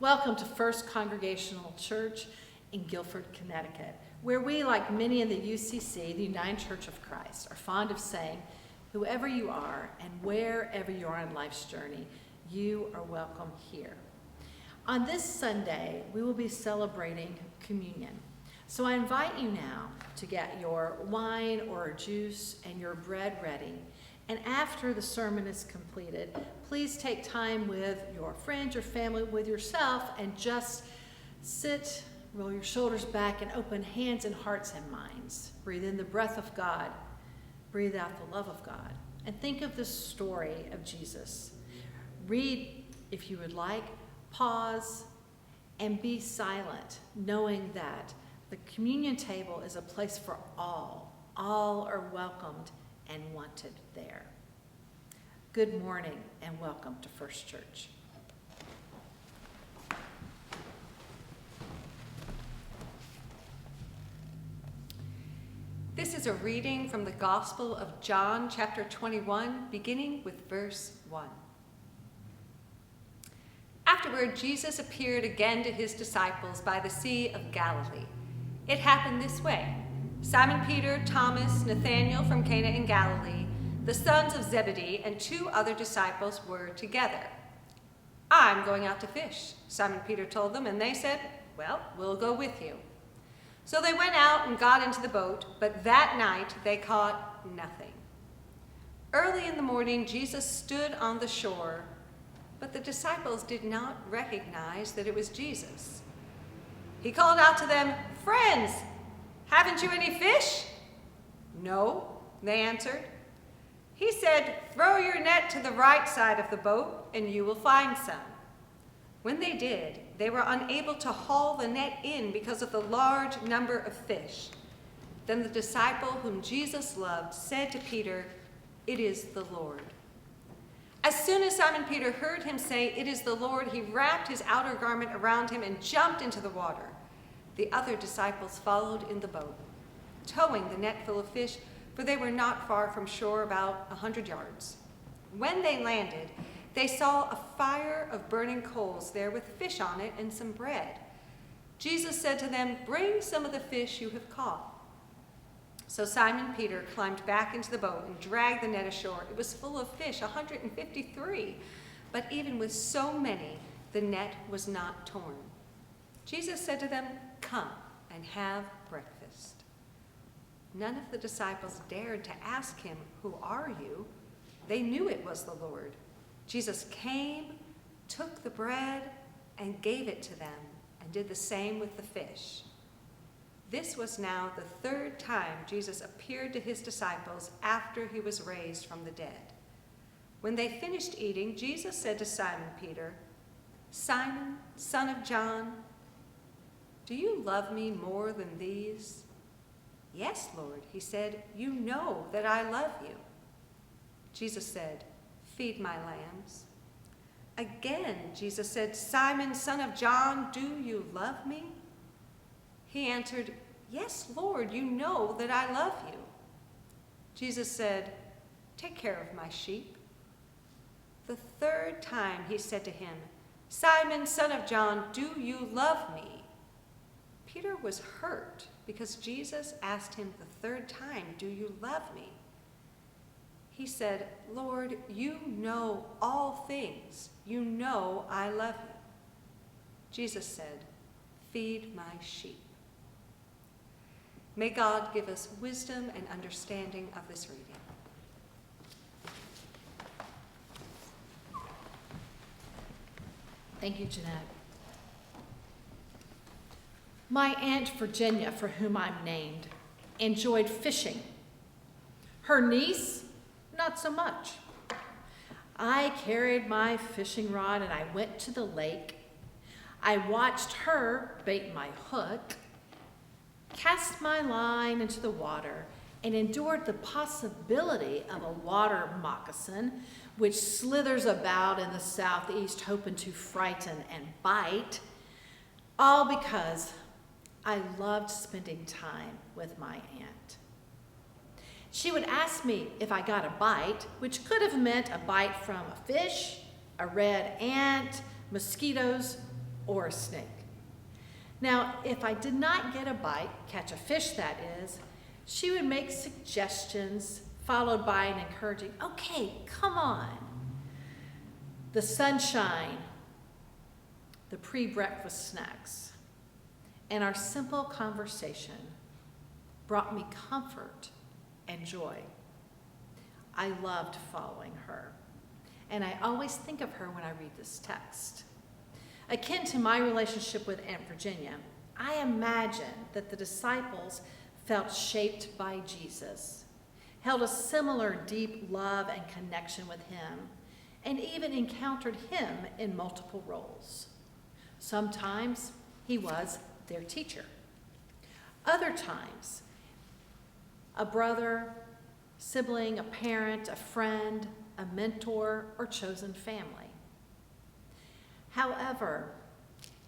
Welcome to First Congregational Church in Guilford, Connecticut, where we, like many in the UCC, the United Church of Christ, are fond of saying, whoever you are and wherever you are in life's journey, you are welcome here. On this Sunday, we will be celebrating communion. So I invite you now to get your wine or juice and your bread ready. And after the sermon is completed, please take time with your friends, your family, with yourself, and just sit, roll your shoulders back, and open hands and hearts and minds. Breathe in the breath of God. Breathe out the love of God. And think of the story of Jesus. Read, if you would like, pause, and be silent, knowing that the communion table is a place for all. All are welcomed and wanted there. Good morning and welcome to First Church. This is a reading from the Gospel of John, chapter 21, beginning with verse 1. Afterward, Jesus appeared again to his disciples by the Sea of Galilee. It happened this way. Simon Peter, Thomas, Nathanael from Cana in Galilee, the sons of Zebedee, and two other disciples were together. "I'm going out to fish," Simon Peter told them, and they said, "Well, we'll go with you." So they went out and got into the boat, but that night they caught nothing. Early in the morning, Jesus stood on the shore, but the disciples did not recognize that it was Jesus. He called out to them, "Friends, haven't you any fish?" "No," they answered. He said, "Throw your net to the right side of the boat and you will find some." When they did, they were unable to haul the net in because of the large number of fish. Then the disciple whom Jesus loved said to Peter, "It is the Lord." As soon as Simon Peter heard him say, "It is the Lord," he wrapped his outer garment around him and jumped into the water. The other disciples followed in the boat, towing the net full of fish, for they were not far from shore, about 100 yards. When they landed, they saw a fire of burning coals there with fish on it and some bread. Jesus said to them, "Bring some of the fish you have caught." So Simon Peter climbed back into the boat and dragged the net ashore. It was full of fish, 153, but even with so many, the net was not torn. Jesus said to them, "Come and have breakfast." None of the disciples dared to ask him, "Who are you?" They knew it was the Lord. Jesus came, took the bread, and gave it to them, and did the same with the fish. This was now the third time Jesus appeared to his disciples after he was raised from the dead. When they finished eating, Jesus said to Simon Peter, "Simon, son of John, do you love me more than these?" "Yes, Lord," he said, "you know that I love you." Jesus said, "Feed my lambs." Again, Jesus said, "Simon, son of John, do you love me?" He answered, "Yes, Lord, you know that I love you." Jesus said, "Take care of my sheep." The third time he said to him, "Simon, son of John, do you love me?" Peter was hurt because Jesus asked him the third time, "Do you love me?" He said, "Lord, you know all things. You know I love you." Jesus said, "Feed my sheep." May God give us wisdom and understanding of this reading. Thank you, Jeanette. My Aunt Virginia, for whom I'm named, enjoyed fishing. Her niece, not so much. I carried my fishing rod and I went to the lake. I watched her bait my hook, cast my line into the water, and endured the possibility of a water moccasin, which slithers about in the southeast hoping to frighten and bite, all because I loved spending time with my aunt. She would ask me if I got a bite, which could have meant a bite from a fish, a red ant, mosquitoes, or a snake. Now, if I did not get a bite, catch a fish that is, she would make suggestions followed by an encouraging, okay, come on. The sunshine, the pre-breakfast snacks, and our simple conversation brought me comfort and joy. I loved following her, and I always think of her when I read this text. Akin to my relationship with Aunt Virginia, I imagine that the disciples felt shaped by Jesus, held a similar deep love and connection with him, and even encountered him in multiple roles. Sometimes he was their teacher. Other times, a brother, sibling, a parent, a friend, a mentor, or chosen family. However,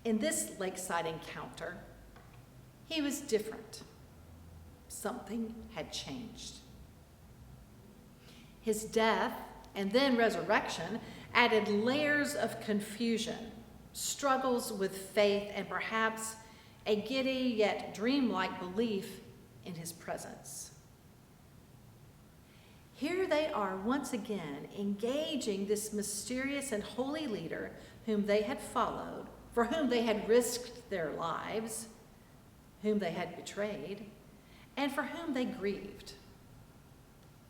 in this lakeside encounter, he was different. Something had changed. His death and then resurrection added layers of confusion, struggles with faith, and perhaps a giddy yet dreamlike belief in his presence. Here they are once again engaging this mysterious and holy leader whom they had followed, for whom they had risked their lives, whom they had betrayed, and for whom they grieved.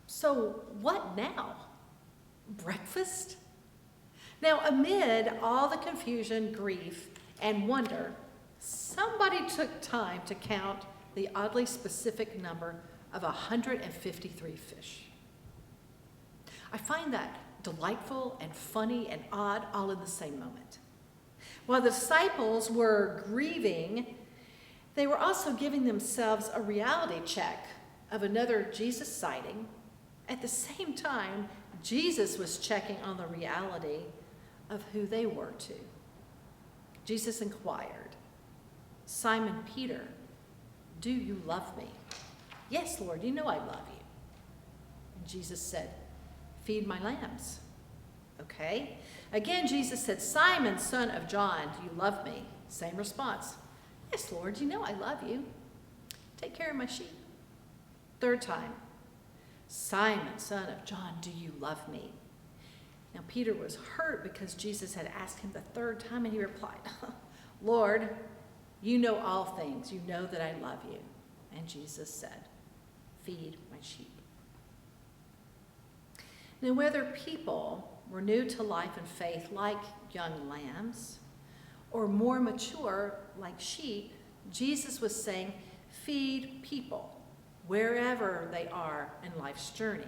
So what now? Breakfast? Now, amid all the confusion, grief, and wonder, somebody took time to count the oddly specific number of 153 fish. I find that delightful and funny and odd all in the same moment. While the disciples were grieving, they were also giving themselves a reality check of another Jesus sighting. At the same time, Jesus was checking on the reality of who they were too. Jesus inquired, "Simon Peter, do you love me?" "Yes, Lord, you know I love you." And Jesus said, "Feed my lambs." "Okay." Again, Jesus said, "Simon, son of John, do you love me?" Same response. "Yes, Lord, you know I love you. Take care of my sheep." Third time, "Simon, son of John, do you love me?" Now, Peter was hurt because Jesus had asked him the third time, and he replied, "Lord, you know all things. You know that I love you." And Jesus said, "Feed my sheep." Now, whether people were new to life and faith like young lambs, or more mature like sheep, Jesus was saying, feed people wherever they are in life's journey.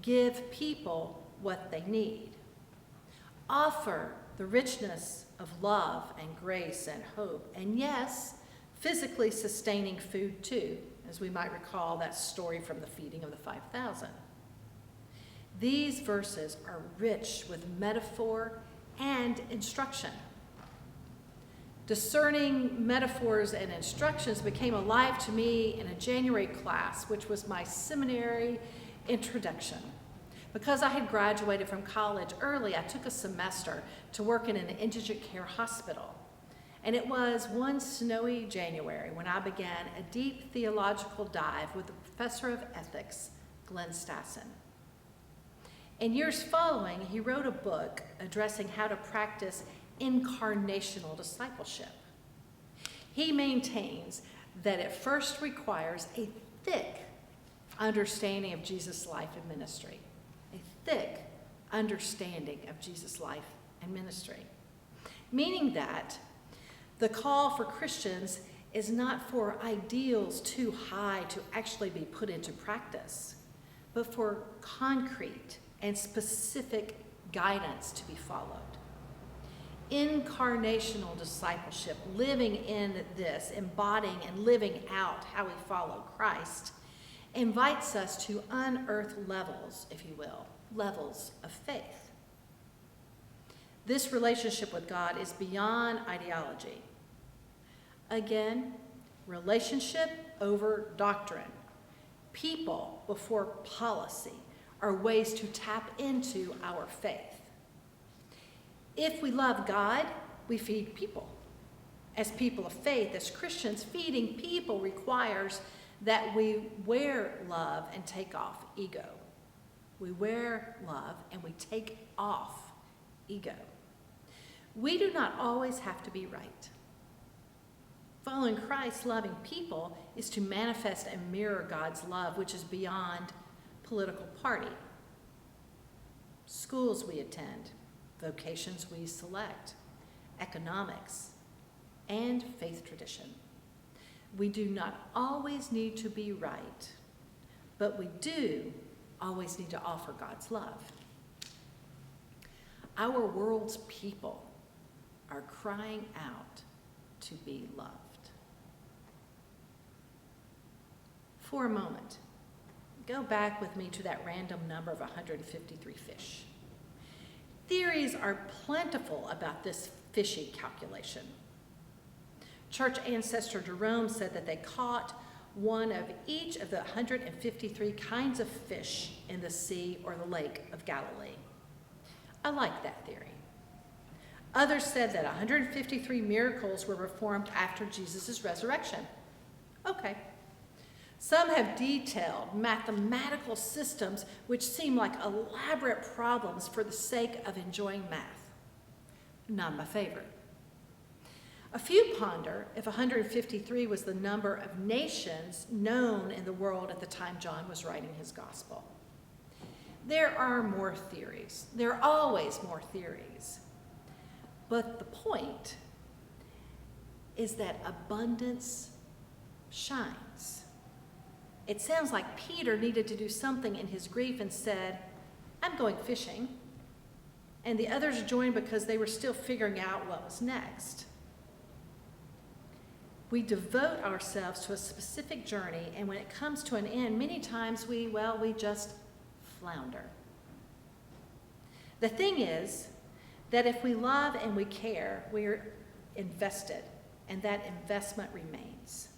Give people what they need. Offer the richness of love and grace and hope, and yes, physically sustaining food too, as we might recall that story from the feeding of the 5,000. These verses are rich with metaphor and instruction. Discerning metaphors and instructions became alive to me in a January class, which was my seminary introduction. Because I had graduated from college early, I took a semester to work in an indigent care hospital. And it was one snowy January when I began a deep theological dive with the professor of ethics, Glenn Stassen. In years following, he wrote a book addressing how to practice incarnational discipleship. He maintains that it first requires a thick understanding of Jesus' life and ministry. A thick understanding of Jesus' life and ministry. Meaning that the call for Christians is not for ideals too high to actually be put into practice, but for concrete and specific guidance to be followed. Incarnational discipleship, living in this, embodying and living out how we follow Christ, invites us to unearth levels, if you will, levels of faith. This relationship with God is beyond ideology. Again, relationship over doctrine, people before policy, are ways to tap into our faith. If we love God, we feed people. As people of faith, as Christians, feeding people requires that we wear love and take off ego. We wear love and we take off ego. We do not always have to be right. Following Christ, loving people, is to manifest and mirror God's love, which is beyond political party. Schools we attend, vocations we select, economics, and faith tradition. We do not always need to be right, but we do always need to offer God's love. Our world's people are crying out to be loved. For a moment, go back with me to that random number of 153 fish. Theories are plentiful about this fishy calculation. Church ancestor Jerome said that they caught one of each of the 153 kinds of fish in the sea or the lake of Galilee. I like that theory. Others said that 153 miracles were performed after Jesus' resurrection. Okay. Some have detailed mathematical systems which seem like elaborate problems for the sake of enjoying math. Not my favorite. A few ponder if 153 was the number of nations known in the world at the time John was writing his gospel. There are more theories. There are always more theories. But the point is that abundance shines. It sounds like Peter needed to do something in his grief and said, I'm going fishing. And the others joined because they were still figuring out what was next. We devote ourselves to a specific journey, and when it comes to an end, many times we just flounder. The thing is that if we love and we care, we're invested, and that investment remains.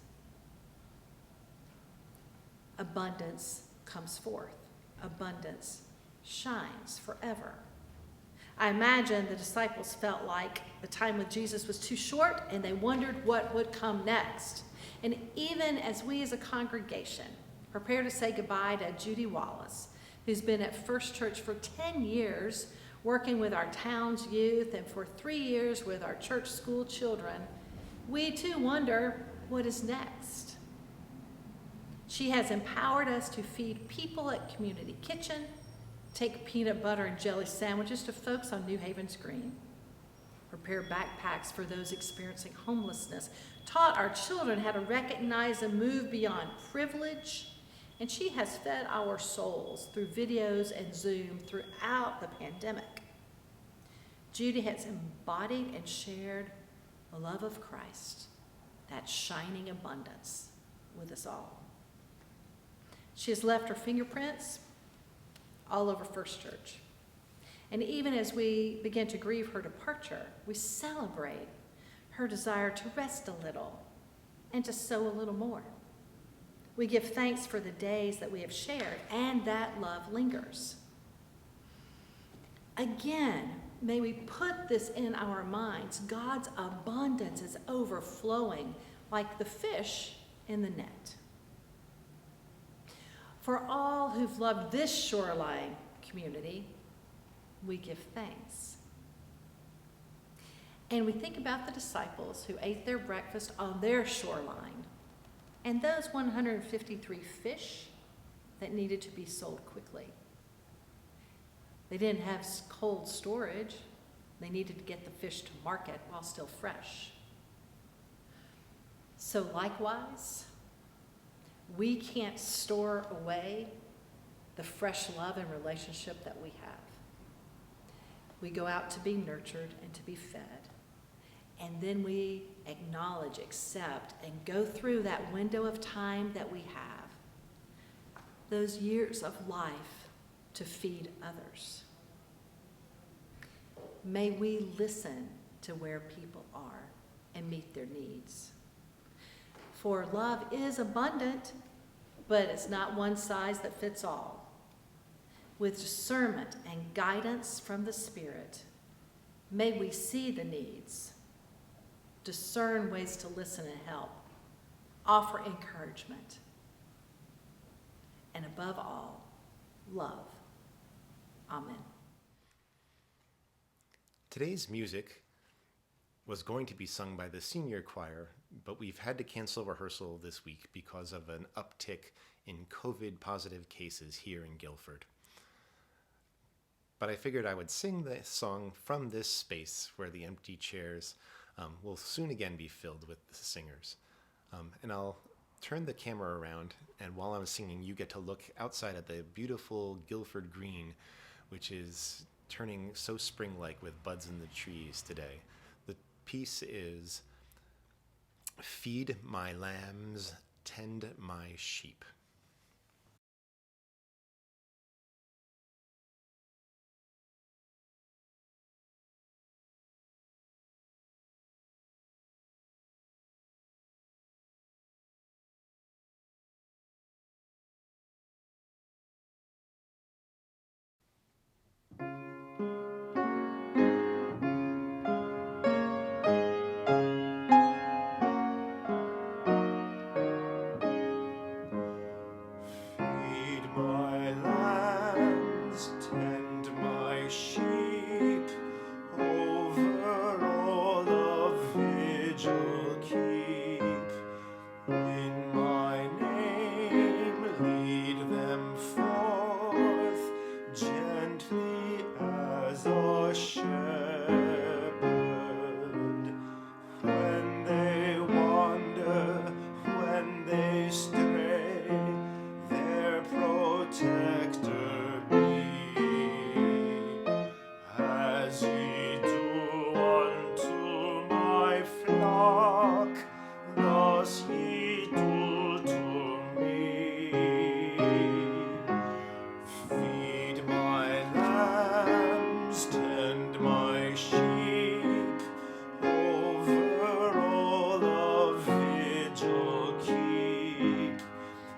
Abundance comes forth. Abundance shines forever. I imagine the disciples felt like the time with Jesus was too short and they wondered what would come next. And even as we as a congregation prepare to say goodbye to Judy Wallace, who's been at First Church for 10 years, working with our town's youth, and for 3 years with our church school children, we too wonder what is next. She has empowered us to feed people at Community Kitchen, take peanut butter and jelly sandwiches to folks on New Haven's Green, prepare backpacks for those experiencing homelessness, taught our children how to recognize and move beyond privilege, and she has fed our souls through videos and Zoom throughout the pandemic. Judy has embodied and shared the love of Christ, that shining abundance, with us all. She has left her fingerprints all over First Church. And even as we begin to grieve her departure, we celebrate her desire to rest a little and to sow a little more. We give thanks for the days that we have shared, and that love lingers. Again, may we put this in our minds. God's abundance is overflowing like the fish in the net. For all who've loved this shoreline community, we give thanks. And we think about the disciples who ate their breakfast on their shoreline, and those 153 fish that needed to be sold quickly. They didn't have cold storage. They needed to get the fish to market while still fresh. So likewise, we can't store away the fresh love and relationship that we have. We go out to be nurtured and to be fed. And then we acknowledge, accept, and go through that window of time that we have, those years of life to feed others. May we listen to where people are and meet their needs. For love is abundant, but it's not one size that fits all. With discernment and guidance from the Spirit, may we see the needs discern ways to listen and help, offer encouragement, and above all, love. Amen. Today's music was going to be sung by the senior choir, but we've had to cancel rehearsal this week because of an uptick in COVID-positive cases here in Guilford. But I figured I would sing the song from this space where the empty chairs will soon again be filled with the singers. And I'll turn the camera around, and while I'm singing, you get to look outside at the beautiful Guilford green, which is turning so spring-like with buds in the trees today. The piece is "Feed my lambs, tend my sheep." Feed my lambs, tend my sheep, over all of vigil keep. In my name lead them forth, gently as a shepherd. When they wander, when they stray, their protector be. As ye do unto my flock, thus ye do to me. Feed my lambs, tend my sheep, over all of vigil keep.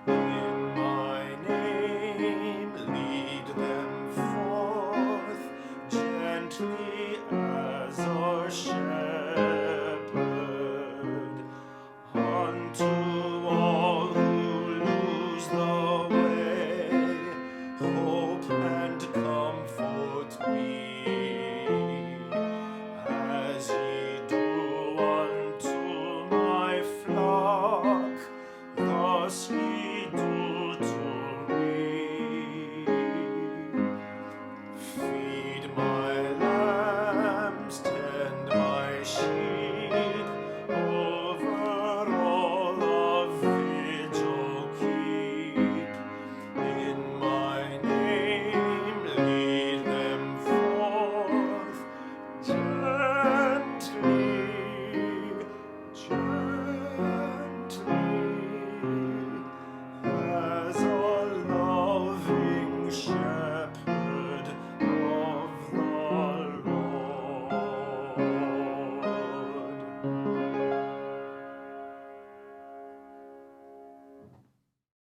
In my name lead them forth, gently as a shepherd.